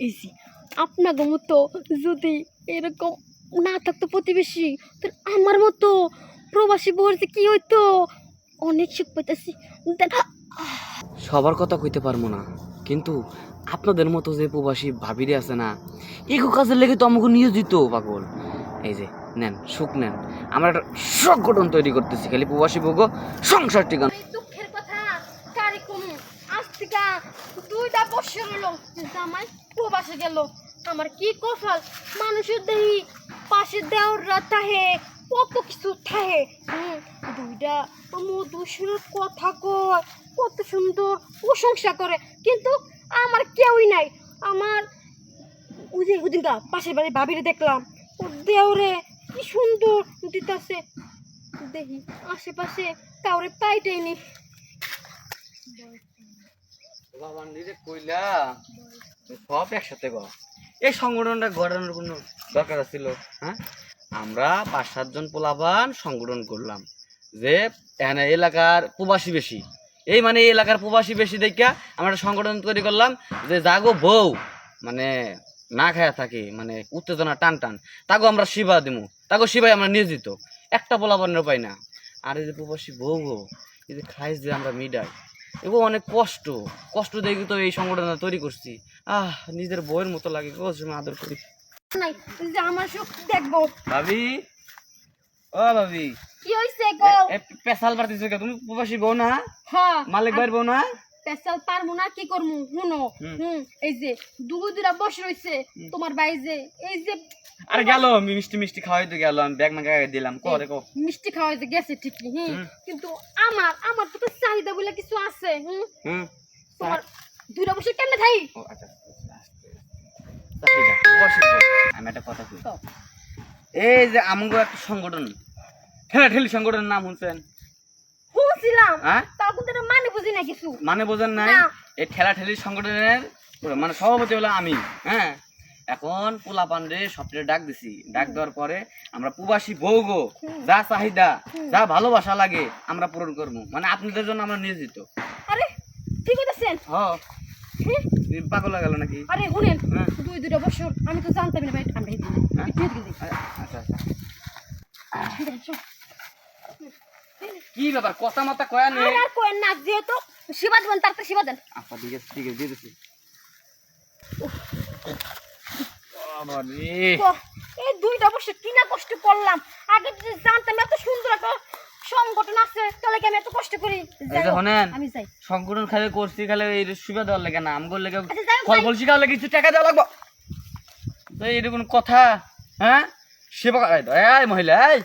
এই যে আপনাদের মতো যদি এরকম না থাকতো প্রতিবেশী, তো আমার মতো প্রবাসী বলতে কি হইতো, অনেক সুখ পাইতেছি। সবার কথা কইতে পারবো না, কিন্তু আপনাদের মতো যে প্রবাসী ভাবিরে আছে না, এগো কাজের লেগে তো আমাকে নিয়োজিত পাগল। এই যে নেন, সুখ নেন। আমরা একটা সংগঠন তৈরি করতেছি, খালি প্রবাসী বগো সংসার টিকান। দুঃখের কথা কারি কম, আজ থেকে 2টা বছর হলো জামাই প্রবাসে গেল। আমার কি কপাল, মানুষের দেহি পাশে দেওয়ার থাহে, কত কিছু থাহে। 2টা মধুসূর কথা কয়, কত সুন্দর প্রশংসা করে, কিন্তু আমার কেউই নাই। আমার ওদিনকা পাশের বাড়ি ভাবিরে দেখলাম, ও দেওরে কি সুন্দর দিতেছে, দেখি আশেপাশে কাউরে পাইটাইনি। বাবা নিজে কইলা সব একসাথে গো, এই সংগঠনটা গড়ানোর কোনো দরকার ছিল? হ্যাঁ, আমরা 5-7 জন পোলাপান সংগঠন করলাম যে এখানে এলাকার প্রবাসী বেশি, এই মানে এই এলাকার প্রবাসী বেশি দেখা আমরা একটা সংগঠন তৈরি করলাম যে জাগো বউ মানে না খায়া থাকে, মানে উত্তেজনা টান টান, তাগো আমরা সেবা দিমু, তাগো সেবাই আমরা নিয়োজিত, একটা পোলাপানের পাই না। আর এই যে প্রবাসী বউ গো, এই যে খাইস যে আমরা মিডাই, এগুলো অনেক কষ্ট, কষ্ট দেখে তো এই সংগঠনটা তৈরি করছি। নিজের বউয়ের মতো লাগে গো, তুমি আদর করি নাই যে আমার সুখ দেখবো। ভাবি, ও ভাবি, কি হইছে গো? পেশাল পারতেছো কে? তুমি প্রবাসী বউ না? হ্যাঁ, মালিক ভাইয়ের বউ না? পেশাল পারবো না, কি করবো শুনো। এই যে 2টা বছর হইছে তোমার ভাই যে এই যে আরে গেল মিষ্টি মিষ্টি খাওয়াই তো গেল, আমি ব্যাগ মাগা দিলাম। কো দেখো মিষ্টি খাওয়াইতে গেছে ঠিকই, কিন্তু আমার আমার তো চাহিদা বলে কিছু আছে। তোমার 2টা বছর কেমনে থাই? ও আচ্ছা, চাহিদা প্রবাসী বউ। আমি একটা কথা কই, এই যে আমগো একটা সংগঠন, ঠেলা ঠেলি সংগঠনের নাম শুনছেন? শুনছিলাম, হ্যাঁ, তাও কিন্তু এটা মানে বুঝি না কিছু। মানে বোঝেন নাই? না। এই ঠেলা ঠেলি সংগঠনের মানে সভাপতি হলো আমি। হ্যাঁ, এখন পোলাপানরে সবচেয়ে ডাক দিছি, ডাক দেওয়ার পরে আমরা প্রবাসী বউ গো যা চাহিদা, যা ভালোবাসা লাগে আমরা পূরণ করবো, মানে আপনাদের জন্য আমরা নিয়োজিত। আরে ঠিক হইতাছেন? হ্যাঁ, পাগল হয়ে গেল নাকি? আরে শুনেন, হ্যাঁ। 2টা বছর আমি তো জানতাম না ভাই, আমরা হ্যাঁ? আচ্ছা আচ্ছা, কি ব্যাপার কথা মতা কয়া নেই? আর কোয়েন না, যেহেতু সেবা দেবেন তার তো সেবা দেন। আচ্ছা ঠিক আছে ঠিক আছে, দিয়ে দিচ্ছি। বাবা রে, এই 2টা বছর কি না কষ্ট করলাম, আগে যদি জানতাম এত সুন্দর একটা সংগঠন আছে তাহলে কি আমি এত কষ্ট করি। এই যে শোনেন, আমি যাই। সংগঠন খালি করছি খালি এই সুবিধা দেওয়ার লাগে না, আমগোর লেগে আচ্ছা, যাই হোক ফল ভাই। ফল শিখার লাগে কিছু টাকা দেওয়া লাগবে। তো এটা কোনো কথা? হ্যাঁ, সেবা এই মহিলা, এই